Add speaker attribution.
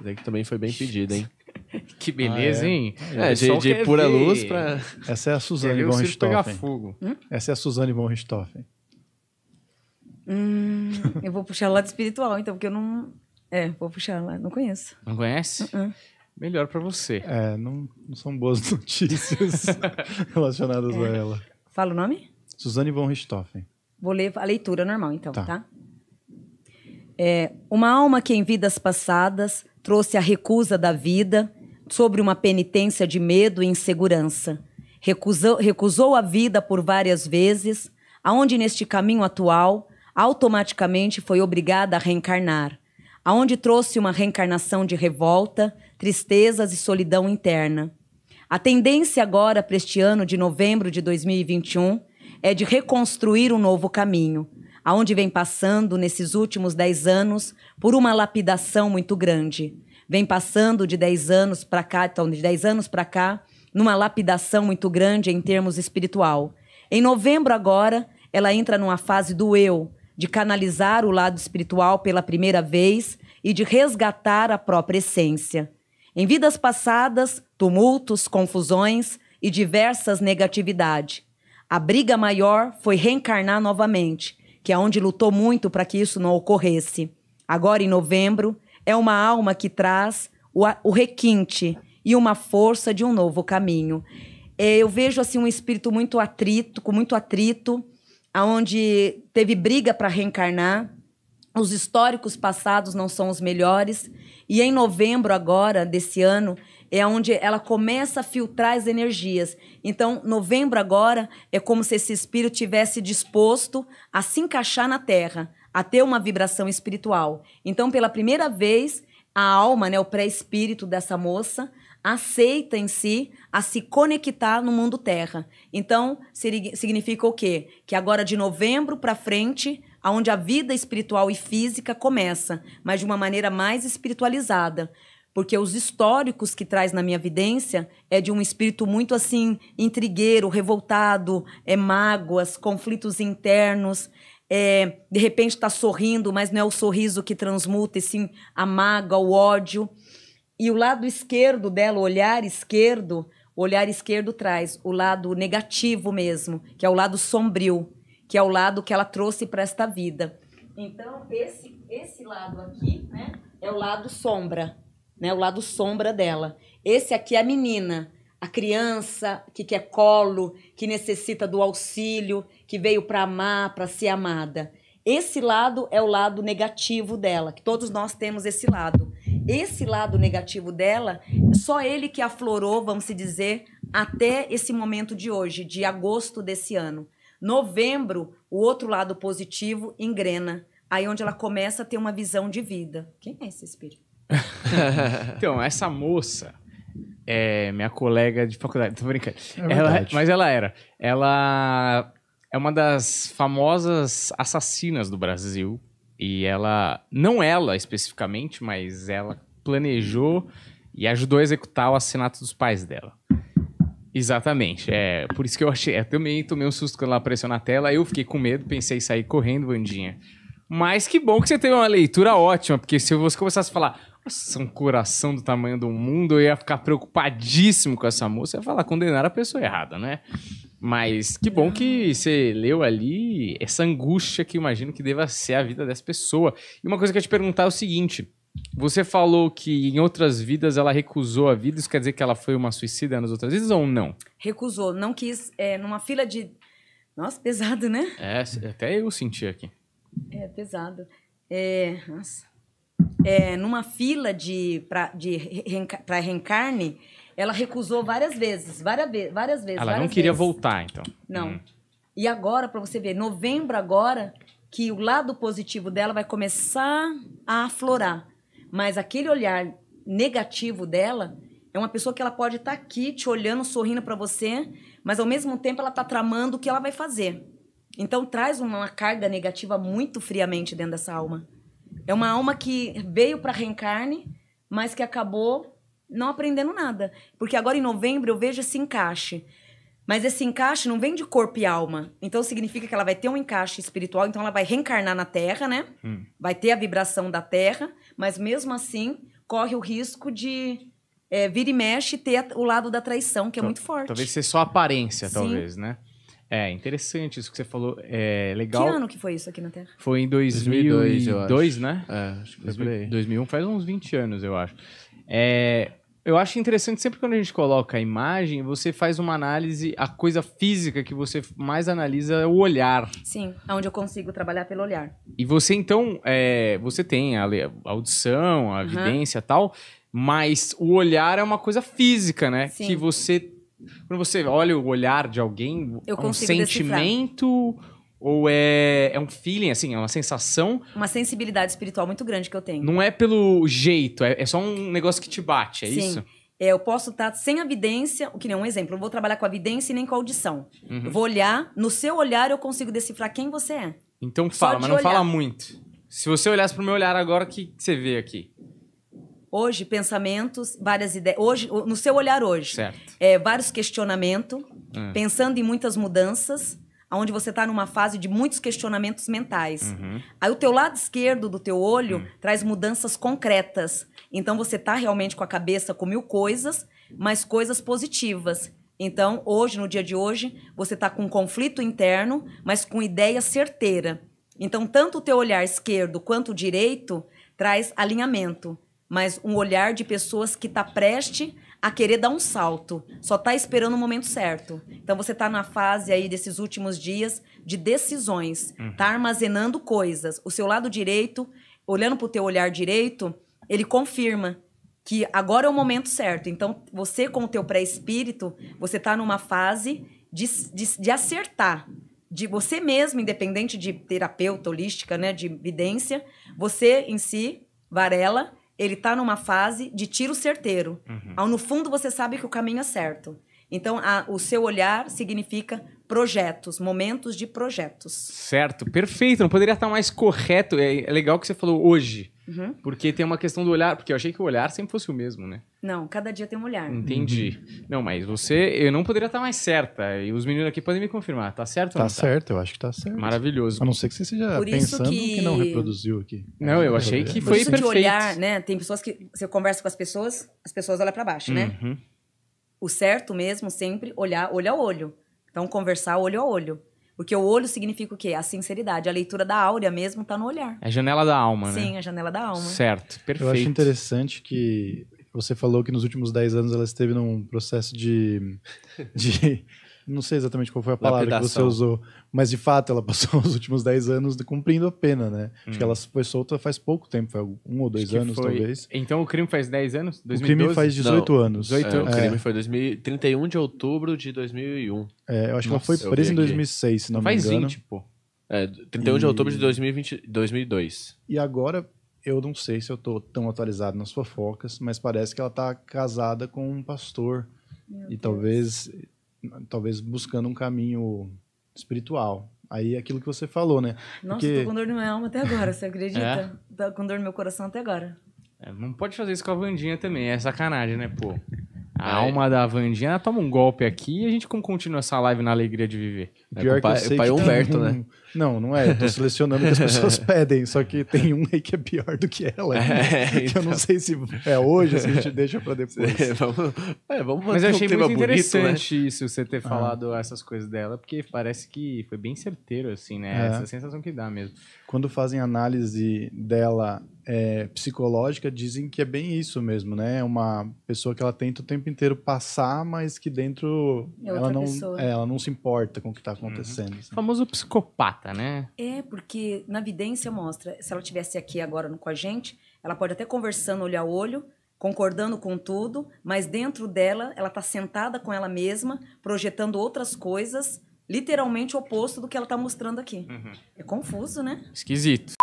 Speaker 1: daí que também foi bem pedido, hein?
Speaker 2: Que beleza, hein?
Speaker 1: De pura luz pra...
Speaker 3: Essa é a Suzane von Richthofen. Essa é a Suzane von Richthofen.
Speaker 4: Eu vou puxar o lado espiritual, então, porque eu não... vou puxar lá, não conheço.
Speaker 2: Não conhece? Melhor pra você.
Speaker 3: Não são boas notícias relacionadas a ela.
Speaker 4: Fala o nome?
Speaker 3: Suzane von Richthofen.
Speaker 4: Vou ler a leitura normal, então, tá? Uma alma que em vidas passadas trouxe a recusa da vida sobre uma penitência de medo e insegurança. Recusou a vida por várias vezes, aonde neste caminho atual automaticamente foi obrigada a reencarnar, aonde trouxe uma reencarnação de revolta, tristezas e solidão interna. A tendência agora para este ano de novembro de 2021 é de reconstruir um novo caminho, aonde vem passando nesses últimos 10 anos por uma lapidação muito grande. Vem passando de 10 anos para cá, então de 10 anos para cá, numa lapidação muito grande em termos espiritual. Em novembro agora, ela entra numa fase do eu, de canalizar o lado espiritual pela primeira vez e de resgatar a própria essência. Em vidas passadas, tumultos, confusões e diversas negatividades. A briga maior foi reencarnar novamente, que é onde lutou muito para que isso não ocorresse. Agora, em novembro, é uma alma que traz o requinte e uma força de um novo caminho. Eu vejo assim um espírito muito atrito, com muito atrito, onde teve briga para reencarnar. Os históricos passados não são os melhores. E em novembro agora, desse ano, é onde ela começa a filtrar as energias. Então, novembro agora é como se esse espírito tivesse disposto a se encaixar na Terra, a ter uma vibração espiritual. Então, pela primeira vez, a alma, né, o pré-espírito dessa moça, aceita em si a se conectar no mundo Terra. Então, significa o quê? Que agora de novembro para frente, onde a vida espiritual e física começa, mas de uma maneira mais espiritualizada. Porque os históricos que traz na minha vidência é de um espírito muito assim, intrigueiro, revoltado, mágoas, conflitos internos. De repente está sorrindo, mas não é o sorriso que transmuta, e sim a mágoa, o ódio. E o lado esquerdo dela, o olhar esquerdo traz o lado negativo mesmo, que é o lado sombrio, que é o lado que ela trouxe para esta vida. Então, esse lado aqui, né, é o lado sombra, né, o lado sombra dela. Esse aqui é a menina, a criança que quer colo, que necessita do auxílio, que veio para amar, para ser amada. Esse lado é o lado negativo dela, que todos nós temos esse lado. Esse lado negativo dela, só ele que aflorou, vamos se dizer, até esse momento de hoje, de agosto desse ano. Novembro, o outro lado positivo engrena. Aí onde ela começa a ter uma visão de vida. Quem é esse espírito?
Speaker 2: Então, essa moça é minha colega de faculdade. Tô brincando. Mas ela é uma das famosas assassinas do Brasil. E não ela especificamente, mas ela planejou e ajudou a executar o assassinato dos pais dela. Exatamente. Por isso que eu também tomei um susto quando ela apareceu na tela. Eu fiquei com medo, pensei em sair correndo, Vandinha. Mas que bom que você teve uma leitura ótima, porque se você começasse a falar, nossa, um coração do tamanho do mundo, eu ia ficar preocupadíssimo com essa moça. Eu ia falar, condenar a pessoa errada, né? Mas que bom que você leu ali essa angústia que eu imagino que deva ser a vida dessa pessoa. E uma coisa que eu ia te perguntar é o seguinte: você falou que em outras vidas ela recusou a vida, isso quer dizer que ela foi uma suicida nas outras vidas ou não?
Speaker 4: Recusou, não quis, numa fila de... Nossa, pesado, né?
Speaker 2: Até eu senti aqui.
Speaker 4: Pesado. Nossa. Numa fila para reencarne, ela recusou várias vezes.
Speaker 2: Ela não queria voltar, então.
Speaker 4: Não. E agora, para você ver, novembro agora, que o lado positivo dela vai começar a aflorar. Mas aquele olhar negativo dela é uma pessoa que ela pode estar aqui te olhando, sorrindo para você, mas ao mesmo tempo ela está tramando o que ela vai fazer. Então traz uma carga negativa muito friamente dentro dessa alma. É uma alma que veio para reencarne, mas que acabou não aprendendo nada. Porque agora em novembro eu vejo esse encaixe. Mas esse encaixe não vem de corpo e alma. Então significa que ela vai ter um encaixe espiritual, então ela vai reencarnar na Terra, né? Vai ter a vibração da Terra, mas mesmo assim, corre o risco de vira e mexe ter o lado da traição, que é muito forte.
Speaker 2: Talvez ser só aparência,
Speaker 4: Sim.
Speaker 2: talvez, né? É interessante isso que você falou. É legal.
Speaker 4: Que ano que foi isso aqui na Terra?
Speaker 2: Foi em 2002, eu acho.
Speaker 1: né? Acho que foi por aí.
Speaker 2: 2001, faz uns 20 anos, eu acho. Eu acho interessante, sempre quando a gente coloca a imagem, você faz uma análise, a coisa física que você mais analisa é o olhar.
Speaker 4: Sim, onde eu consigo trabalhar pelo olhar.
Speaker 2: E você, então, você tem a audição, a evidência e tal, mas o olhar é uma coisa física, né?
Speaker 4: Sim.
Speaker 2: Que você, quando você olha o olhar de alguém,
Speaker 4: eu
Speaker 2: é um
Speaker 4: consigo
Speaker 2: sentimento ou é um feeling, assim, é uma sensação?
Speaker 4: Uma sensibilidade espiritual muito grande que eu tenho.
Speaker 2: Não é pelo jeito, é só um negócio que te bate, é
Speaker 4: Sim.
Speaker 2: isso?
Speaker 4: Eu posso estar sem a vidência, o que nem um exemplo, eu não vou trabalhar com a vidência e nem com a audição. Eu vou olhar, no seu olhar eu consigo decifrar quem você é.
Speaker 2: Então
Speaker 4: Só
Speaker 2: fala,
Speaker 4: de
Speaker 2: mas não
Speaker 4: olhar.
Speaker 2: fala muito. Se você olhasse pro meu olhar agora, o que você vê aqui?
Speaker 4: Hoje, pensamentos, várias ideias. Hoje, no seu olhar hoje.
Speaker 2: Certo.
Speaker 4: Vários questionamentos, pensando em muitas mudanças, onde você está numa fase de muitos questionamentos mentais. Aí o teu lado esquerdo do teu olho traz mudanças concretas. Então você está realmente com a cabeça com 1000 coisas, mas coisas positivas. Então, hoje, no dia de hoje, você está com um conflito interno, mas com ideia certeira. Então, tanto o teu olhar esquerdo quanto o direito traz alinhamento, mas um olhar de pessoas que está preste a querer dar um salto, só está esperando o momento certo. Então, você está na fase aí desses últimos dias de decisões, está armazenando coisas. O seu lado direito, olhando para o teu olhar direito, ele confirma que agora é o momento certo. Então, você com o teu pré-espírito, você está numa fase de acertar. De você mesmo, independente de terapeuta holística, né, de vidência, você em si, Varela, ele está numa fase de tiro certeiro. No fundo, você sabe que o caminho é certo. Então, o seu olhar significa projetos, momentos de projetos.
Speaker 2: Certo, perfeito. Não poderia estar mais correto. É legal que você falou hoje. Porque tem uma questão do olhar. Porque eu achei que o olhar sempre fosse o mesmo, né?
Speaker 4: Não, cada dia tem um olhar.
Speaker 2: Entendi. Não, mas eu não poderia estar mais certa. E os meninos aqui podem me confirmar. Tá certo ou
Speaker 3: Tá
Speaker 2: não
Speaker 3: certo, eu acho que tá certo.
Speaker 2: Maravilhoso.
Speaker 3: A não ser que você esteja
Speaker 4: Por isso
Speaker 3: pensando
Speaker 4: que-
Speaker 3: que não reproduziu aqui.
Speaker 2: Não, eu achei que
Speaker 4: Por
Speaker 2: foi
Speaker 4: isso
Speaker 2: perfeito.
Speaker 4: que olhar, né? Tem pessoas que você conversa com as pessoas olham para baixo, né? O certo mesmo sempre olhar olho a olho. Então conversar olho a olho, porque o olho significa o quê? A sinceridade, a leitura da áurea mesmo tá no olhar.
Speaker 2: É a janela da alma, né?
Speaker 4: Sim, a janela da alma.
Speaker 2: Certo, perfeito.
Speaker 3: Eu acho interessante que você falou que nos últimos 10 anos ela esteve num processo de não sei exatamente qual foi a palavra que você
Speaker 1: Lapidação.
Speaker 3: usou, mas de fato ela passou os últimos 10 anos cumprindo a pena, né? Acho que ela foi solta faz pouco tempo, foi 1 ou 2
Speaker 2: Acho que
Speaker 3: anos
Speaker 2: foi-
Speaker 3: talvez.
Speaker 2: Então o crime faz 10 anos?
Speaker 3: O crime faz 18 anos.
Speaker 2: 18
Speaker 1: O crime foi 31 de outubro de 2001.
Speaker 3: Eu acho que ela
Speaker 2: Nossa,
Speaker 3: foi
Speaker 1: eu
Speaker 3: presa
Speaker 1: vi
Speaker 3: em
Speaker 1: aqui.
Speaker 3: 2006, se não me
Speaker 2: Faz
Speaker 3: engano.
Speaker 2: 20, pô.
Speaker 1: 31 de outubro de 2002.
Speaker 3: E agora, eu não sei se eu tô tão atualizado nas fofocas, mas parece que ela tá casada com um pastor. E talvez buscando um caminho espiritual. Aí é aquilo que você falou, né?
Speaker 4: Nossa,
Speaker 3: Porque-
Speaker 4: tô com dor no meu alma até agora, você acredita? Tô com dor no meu coração até agora.
Speaker 2: Não pode fazer isso com a Vandinha também, é sacanagem, né, pô? A alma da Vandinha ela toma um golpe aqui e a gente como continua essa live na alegria de viver.
Speaker 3: Pior
Speaker 1: com
Speaker 3: que eu
Speaker 1: o
Speaker 3: sei
Speaker 1: pai
Speaker 3: que tem
Speaker 1: Humberto,
Speaker 3: um-
Speaker 1: né?
Speaker 3: Não é. Eu tô selecionando o que as pessoas pedem. Só que tem um aí que é pior do que ela. Que eu não sei se é hoje ou se a gente deixa pra depois.
Speaker 1: Vamos
Speaker 2: Mas
Speaker 1: manter
Speaker 2: eu
Speaker 1: um
Speaker 2: achei
Speaker 1: clima
Speaker 2: muito
Speaker 1: bonito, né?
Speaker 2: interessante isso, você ter falado essas coisas dela, porque parece que foi bem certeiro, assim, né? Essa sensação que dá mesmo.
Speaker 3: Quando fazem análise dela psicológica, dizem que é bem isso mesmo, né? É uma pessoa que ela tenta o tempo inteiro passar, mas que dentro
Speaker 4: É outra pessoa.
Speaker 3: ela não se importa com o que tá acontecendo.
Speaker 2: O
Speaker 3: assim.
Speaker 2: famoso psicopata, né?
Speaker 4: Porque na vidência mostra, se ela estivesse aqui agora com a gente, ela pode até conversando olho a olho, concordando com tudo, mas dentro dela, ela tá sentada com ela mesma, projetando outras coisas, literalmente o oposto do que ela tá mostrando aqui. É confuso, né?
Speaker 2: Esquisito.